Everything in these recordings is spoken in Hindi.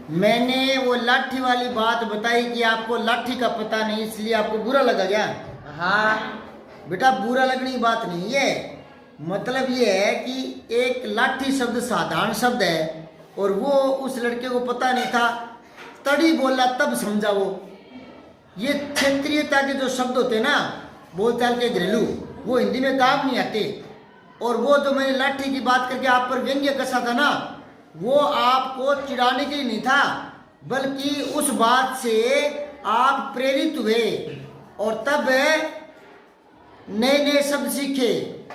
मैंने वो लाठी वाली बात बताई कि आपको लाठी का पता नहीं, इसलिए आपको बुरा लगा क्या? हाँ बेटा बुरा लगने की बात नहीं है। मतलब ये है कि एक लाठी शब्द साधारण शब्द है और वो उस लड़के को पता नहीं था, तड़ी बोला तब समझा वो। ये क्षेत्रीयता के जो शब्द होते हैं ना, बोलचाल के घरेलू, वो हिंदी में काम नहीं आते। और वो जो मैंने लाठी की बात करके आप पर व्यंग्य कसा था ना, वो आपको चिढ़ाने के लिए नहीं था, बल्कि उस बात से आप प्रेरित हुए और तब नए नए शब्द सीखे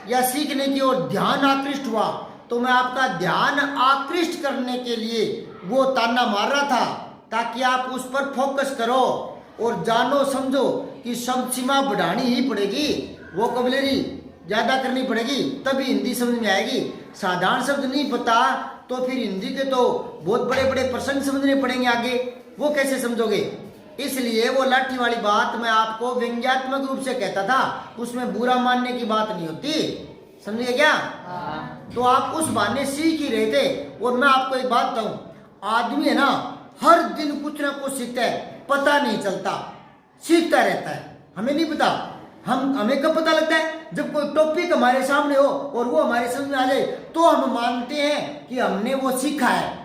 या सीखने की ओर ध्यान आकृष्ट हुआ। तो मैं आपका ध्यान आकृष्ट करने के लिए वो ताना मार रहा था, ताकि आप उस पर फोकस करो और जानो समझो कि शब्द सीमा बढ़ानी ही पड़ेगी, वोकैबुलरी ज़्यादा करनी पड़ेगी, तभी हिंदी समझ में आएगी। साधारण शब्द नहीं पता तो फिर हिंदी के तो बहुत बड़े बड़े प्रसंग समझने पड़ेंगे आगे, वो कैसे समझोगे? इसलिए वो लाठी वाली बात मैं आपको व्यंग्यात्मक रूप से कहता था, उसमें बुरा मानने की बात नहीं होती, समझिए क्या? तो आप उस बहाने सीख ही रहे थे। और मैं आपको एक बात बताऊं, आदमी है ना हर दिन कुछ ना कुछ सीखता है, पता नहीं चलता, सीखता रहता है। हमें नहीं पता, हमें कब पता लगता है? जब कोई टॉपिक हमारे सामने हो और वो हमारे समझ में आ जाए, तो हम मानते हैं कि हमने वो सीखा है।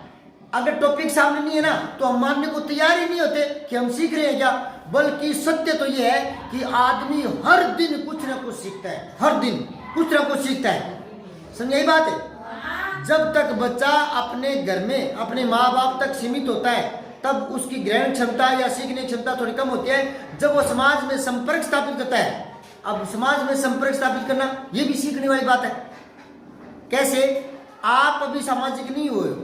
अगर टॉपिक सामने नहीं है ना, तो हम मानने को तैयार ही नहीं होते कि हम सीख रहे हैं क्या। बल्कि सत्य तो ये है कि आदमी हर दिन कुछ ना कुछ सीखता है, हर दिन कुछ ना कुछ सीखता है। समझ यही बात है। जब तक बच्चा अपने घर में अपने माँ बाप तक सीमित होता है, तब उसकी ग्रहण क्षमता या सीखने की क्षमता थोड़ी कम होती है। जब वो समाज में संपर्क स्थापित करता है, अब समाज में संपर्क स्थापित करना ये भी सीखने वाली बात है। कैसे? आप अभी सामाजिक नहीं हुए,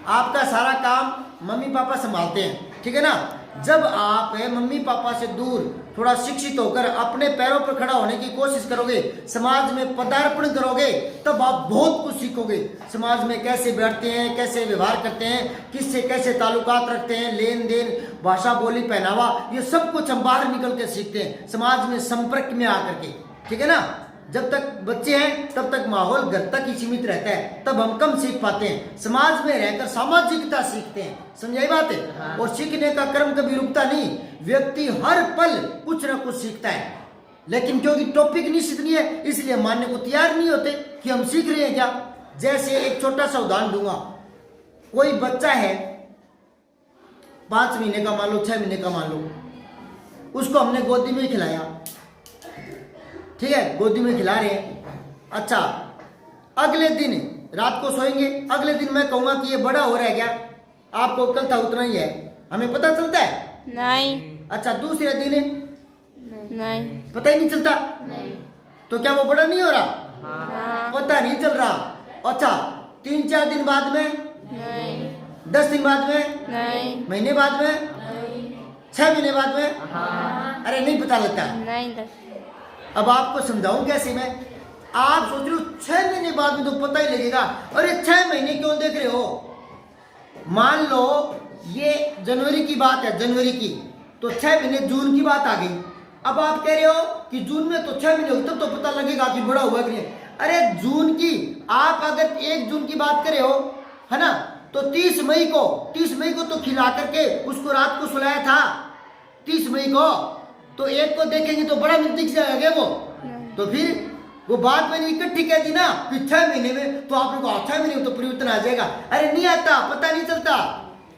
आपका सारा काम मम्मी पापा संभालते हैं, ठीक है ना? जब आप मम्मी पापा से दूर थोड़ा शिक्षित होकर अपने पैरों पर खड़ा होने की कोशिश करोगे, समाज में पदार्पण करोगे, तब आप बहुत कुछ सीखोगे। समाज में कैसे बैठते हैं, कैसे व्यवहार करते हैं, किससे कैसे ताल्लुकात रखते हैं, लेन देन, भाषा बोली, पहनावा, ये सब कुछ हम बाहर निकल के सीखते हैं, समाज में संपर्क में आकर के, ठीक है ना? जब तक बच्चे हैं तब तक माहौल घर तक ही सीमित रहता है, तब हम कम सीख पाते हैं। समाज में रहकर सामाजिकता सीखते हैं, समझाई बात है? हाँ। और सीखने का क्रम कभी रुकता नहीं, व्यक्ति हर पल कुछ ना कुछ सीखता है। लेकिन क्योंकि टॉपिक निश्चित नहीं है, इसलिए मानने को तैयार नहीं होते कि हम सीख रहे हैं क्या। जैसे एक छोटा सा उदाहरण दूंगा। कोई बच्चा है 5 महीने का, मान लो 6 महीने का मान लो, उसको हमने गोदी में खिलाया, ठीक है, गोदी में खिला रहे हैं। अच्छा, अगले दिन रात को सोएंगे, अगले दिन मैं कहूंगा कि ये बड़ा हो रहा है क्या? आपको कल था उतना ही है, हमें पता चलता है? नहीं। अच्छा, दूसरे दिन नहीं, पता ही नहीं चलता? नहीं। तो क्या वो बड़ा नहीं हो रहा? हाँ। पता नहीं चल रहा। अच्छा, 3-4 दिन बाद में? नहीं। 10 दिन बाद में? नहीं। महीने बाद में? नहीं। 6 महीने बाद में? हाँ। अरे नहीं पता लगता। नहीं। अब आपको समझाऊं कैसे मैं? आप सोच रहे हो 6 महीने बाद में तो पता ही लगेगा। अरे 6 महीने क्यों देख रहे हो? मान लो ये जनवरी की बात है, जनवरी की, तो 6 महीने जून की बात आ गई। अब आप कह रहे हो कि जून में तो 6 महीने हो, तब तो पता लगेगा कि बड़ा हुआ कि नहीं। अरे जून की, आप अगर 1 जून की बात करे हो, है ना, तो 30 मई को तो खिला करके उसको रात को सुलाया था, 30 मई को। तो एक को देखेंगे तो बड़ा दिख जाएगा वो, तो फिर वो बात मैंने इकट्ठी कह दी ना कि 6 महीने में, तो आप लोग 6 महीने में तो परिवर्तन आ जाएगा। अरे नहीं आता, पता नहीं चलता,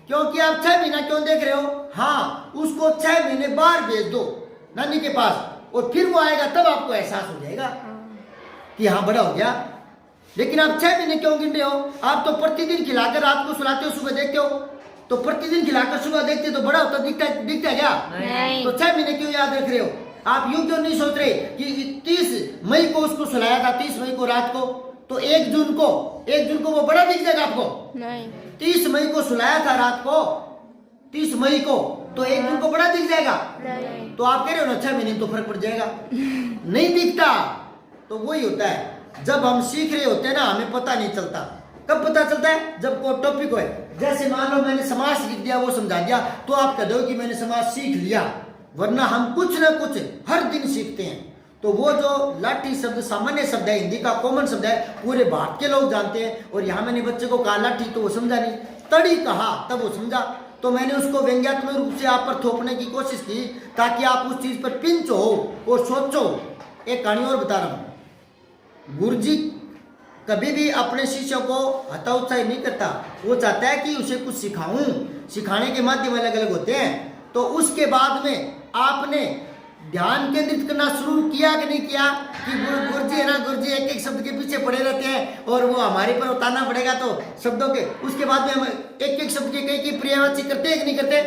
क्योंकि आप 6 महीना क्यों देख रहे हो? हाँ, उसको 6 महीने बाहर भेज दो नानी के पास, और फिर वो आएगा, तब आपको एहसास हो जाएगा कि हाँ बड़ा हो गया। लेकिन आप 6 महीने क्यों गिन रहे हो? आप तो प्रतिदिन खिलाकर रात को सुलाते हो, सुबह देखते हो, तो प्रतिदिन खिलाकर सुबह देखते तो बड़ा होता दिखता है क्या? नहीं। तो 6 महीने क्यों याद रख रहे हो? आप यूं क्यों नहीं सोच रहे कि 30 मई को उसको सुलाया था, 30 मई को रात को, तो 1 जून को वो बड़ा दिख जाएगा आपको? नहीं। 30 मई को सुलाया था रात को, 30 मई को, तो 1 जून को बड़ा दिख जाएगा? नहीं। तो आप कह रहे हो ना 6 महीने तो फर्क पड़ जाएगा। नहीं दिखता। तो वही होता है, जब हम सीख रहे होते हैं ना, हमें पता नहीं चलता। कब पता चलता है? जब कोई टॉपिक हो, जैसे मान लो मैंने समाज सीख दिया, वो समझा दिया, तो आप कह दो कि मैंने समाज सीख लिया। वरना हम कुछ ना कुछ हर दिन सीखते हैं। तो वो जो लाठी शब्द सामान्य शब्द है, हिंदी का कॉमन शब्द है, पूरे भारत के लोग जानते हैं। और यहाँ मैंने बच्चे को कहा लाठी, तो वो समझा नहीं। तड़ी कहा तब वो समझा। तो मैंने उसको व्यंग्यात्मक रूप से आप पर थोपने की कोशिश की ताकि आप उस चीज पर पिंच हो और सोचो। एक कहानी और बता रहा हूं। गुरुजी कभी भी अपने शिष्यों को हतोत्साहित नहीं करता, वो चाहता है कि उसे कुछ सिखाऊं। सिखाने के माध्यम अलग अलग होते हैं। तो उसके बाद में आपने ध्यान केंद्रित करना शुरू किया कि नहीं किया कि गुरुजी है ना, गुरुजी एक एक शब्द के पीछे पड़े रहते हैं और वो हमारे पर उतारना पड़ेगा तो शब्दों के। उसके बाद में हम एक एक शब्द के कई पर्यायवाची करते हैं कि नहीं करते,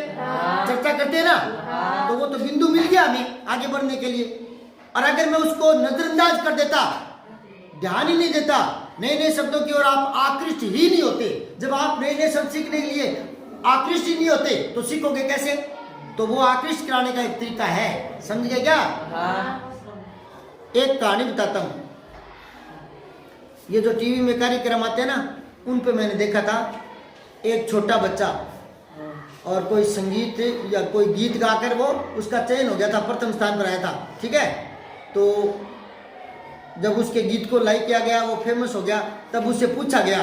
चर्चा करते हैं ना। तो वो तो बिंदु मिल गया हमें आगे बढ़ने के लिए। और अगर मैं उसको नजरअंदाज कर देता, ध्यान ही नहीं देता, नए नए शब्दों की ओर आप आकृष्ट ही नहीं होते। जब आप नए नए शब्द सीखने के लिए आकृष्ट ही नहीं होते तो सीखोगे कैसे? तो वो आकृष्ट कराने का एक तरीका है, समझ गए क्या? एक कहानी बताता हूं। ये जो टीवी में कार्यक्रम आते हैं ना, उन पे मैंने देखा था एक छोटा बच्चा और कोई संगीत या कोई गीत गाकर वो उसका चयन हो गया था, प्रथम स्थान पर आया था, ठीक है। तो जब उसके गीत को लाइक किया गया, वो फेमस हो गया, तब उससे पूछा गया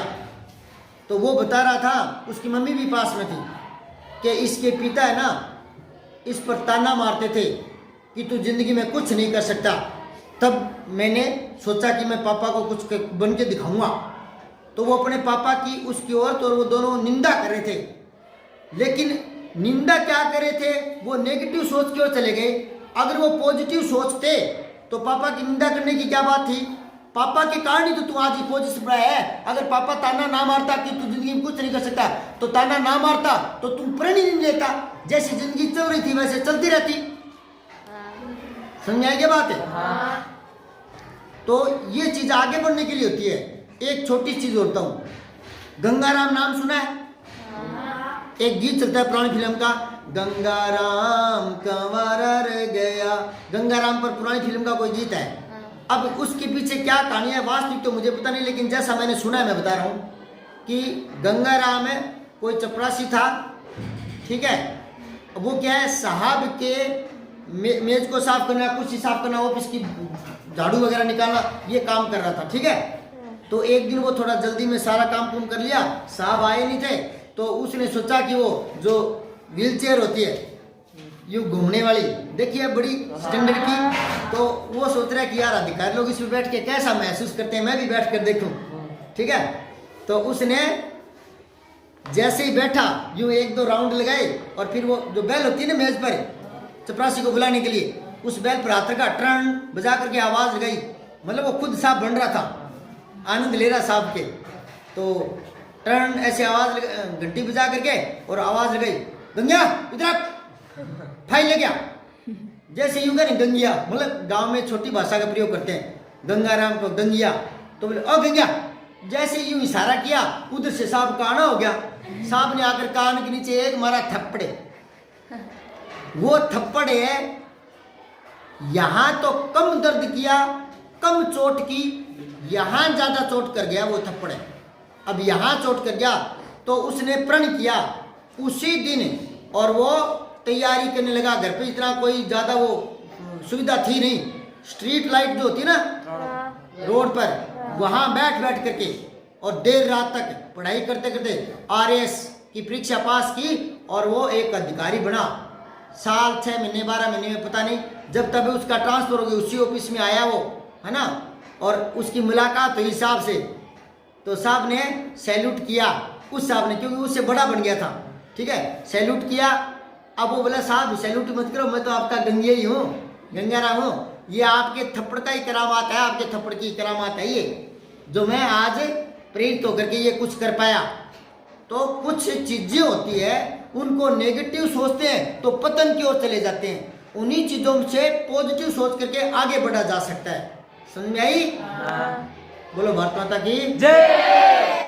तो वो बता रहा था, उसकी मम्मी भी पास में थी, कि इसके पिता है ना इस पर ताना मारते थे कि तू जिंदगी में कुछ नहीं कर सकता। तब मैंने सोचा कि मैं पापा को कुछ बन के दिखाऊंगा। तो वो अपने पापा की उसकी ओर तो वो दोनों निंदा कर रहे थे, लेकिन निंदा क्या कर रहे थे, वो नेगेटिव सोच की ओर चले गए। अगर वो पॉजिटिव सोचते तो पापा की निंदा करने की क्या बात थी? पापा के कारण ही तो तू आज पोजिशन पर है। अगर पापा ताना ना मारता कि तू जिंदगी में कुछ नहीं कर सकता, तो ताना ना मारता तो तू प्रण ही नहीं लेता। जैसी जिंदगी चल रही थी वैसे चलती रहती। समझ आई क्या बात है? तो ये चीज आगे बढ़ने के लिए होती है। एक छोटी चीज बोलता हूं, गंगाराम नाम सुना है? एक गीत चलता है पुरानी फिल्म का, गंगाराम कंवर गया। गंगाराम पर पुरानी फिल्म का कोई गीत है। अब उसके पीछे क्या कहानी है वास्तविक तो मुझे पता नहीं, लेकिन जैसा मैंने सुना है मैं बता रहा हूं कि गंगाराम है कोई चपरासी था, ठीक है। वो क्या है, साहब के मेज को साफ करना, कुर्सी साफ करना, ऑफिस की झाड़ू वगैरह निकालना, ये काम कर रहा था, ठीक है। तो एक दिन वो थोड़ा जल्दी में सारा काम कुम कर लिया, साहब आए नहीं थे, तो उसने सोचा कि वो जो व्हील चेयर होती है यूँ घूमने वाली, देखिए बड़ी स्टैंडर्ड की, तो वो सोच रहा है कि यार अधिकारी लोग इसमें बैठ के कैसा महसूस करते हैं, मैं भी बैठ कर देखूं, ठीक है। तो उसने जैसे ही बैठा यूँ एक दो राउंड लगाए और फिर वो जो बेल होती है ना मेज पर चपरासी को बुलाने के लिए, उस बेल पर हाथ रखा, टर्न बजा करके आवाज लगाई। मतलब वो खुद साहब बन रहा था, आनंद ले रहा साहब के। तो टर्न ऐसे आवाज घंटी बजा करके और आवाज लगाई, गंगिया इधर फाइल ले गया। जैसे यूं करें गंगिया, मतलब गांव में छोटी भाषा का प्रयोग करते हैं, गंगाराम को गंगिया, तो बोले ओ गंगिया। जैसे यूं इशारा किया, उधर से साहब का आना हो गया। साहब ने आकर कान के नीचे एक मारा थप्पड़े। वो थप्पड़े यहां तो कम दर्द किया, कम चोट की, यहां ज्यादा चोट कर गया वो थप्पड़े। अब यहां चोट कर गया तो उसने प्रण किया उसी दिन, और वो तैयारी करने लगा। घर पे इतना कोई ज्यादा वो सुविधा थी नहीं, स्ट्रीट लाइट जो होती ना रोड पर, वहां बैठ बैठ करके और देर रात तक पढ़ाई करते करते RS की परीक्षा पास की और वो एक अधिकारी बना। साल 6 महीने 12 महीने में पता नहीं, जब तब उसका ट्रांसफर हो गया, उसी ऑफिस में आया वो, है ना। और उसकी मुलाकात हुई साहब से, तो साहब ने सैल्यूट किया उस साहब ने, क्योंकि उससे बड़ा बन गया था, ठीक है, सैल्यूट किया। अब वो बोला साहब सैल्यूट मत करो, मैं तो आपका गंगिया ही हूँ, गंगाराम हूँ, ये आपके थप्पड़ का ही करामात है, आपके थप्पड़ की करामात है ये, जो मैं आज प्रेरित होकर के ये कुछ कर पाया। तो कुछ चीजें होती है उनको नेगेटिव सोचते हैं तो पतन की ओर चले जाते हैं, उन्हीं चीजों से पॉजिटिव सोच करके आगे बढ़ा जा सकता है। समझ में आई? बोलो भारत माता की जय।